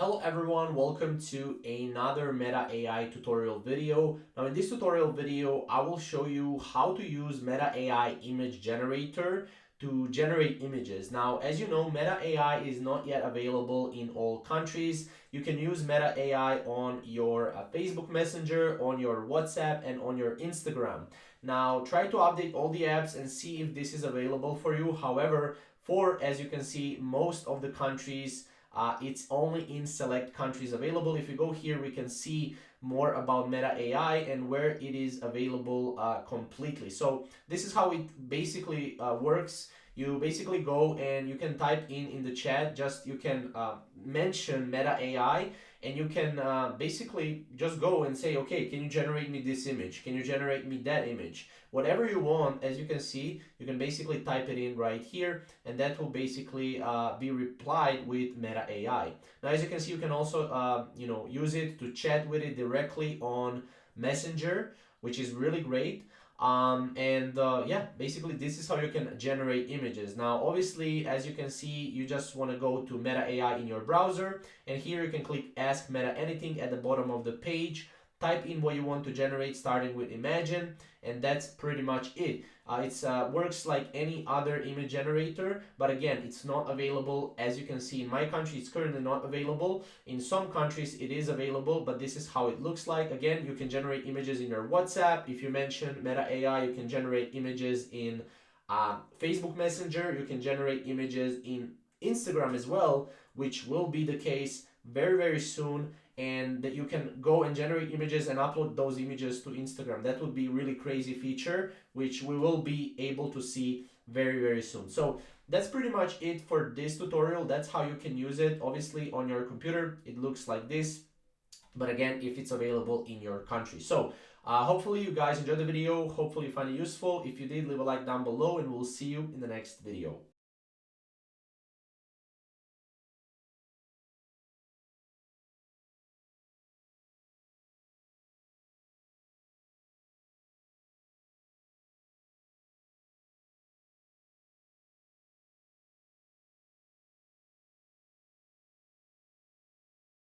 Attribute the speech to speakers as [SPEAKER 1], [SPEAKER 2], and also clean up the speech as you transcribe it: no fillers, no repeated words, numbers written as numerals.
[SPEAKER 1] Hello everyone, welcome to another Meta AI tutorial video. Now in this tutorial video, I will show you how to use Meta AI image generator to generate images. Now, as you know, Meta AI is not yet available in all countries. You can use Meta AI on your Facebook Messenger, on your WhatsApp, and on your Instagram. Now, try to update all the apps and see if this is available for you. However, as you can see, most of the countries it's only in select countries available. If you go here, we can see more about Meta AI and where it is available completely. So this is how it basically works. You basically go and you can type in the chat, just you can mention Meta AI, and you can basically just go and say, okay, can you generate me this image? Can you generate me that image? Whatever you want, as you can see, you can basically type it in right here, and that will basically be replied with Meta AI. Now, as you can see, you can also use it to chat with it directly on Messenger, which is really great. Yeah, basically this is how you can generate images. Now, obviously, as you can see, you just want to go to Meta AI in your browser, and here you can click Ask Meta Anything at the bottom of the page. Type in what you want to generate, starting with Imagine, and that's pretty much it. It works like any other image generator, but again, it's not available. As you can see, in my country, it's currently not available. In some countries, it is available, but this is how it looks like. Again, you can generate images in your WhatsApp. If you mention Meta AI, you can generate images in Facebook Messenger. You can generate images in Instagram as well, which will be the case very, very soon, and that you can go and generate images and upload those images to Instagram. That would be a really crazy feature, which we will be able to see very, very soon. So that's pretty much it for this tutorial. That's how you can use it. Obviously, on your computer, it looks like this, but again, if it's available in your country. So hopefully you guys enjoyed the video. Hopefully you find it useful. If you did, leave a like down below, and we'll see you in the next video.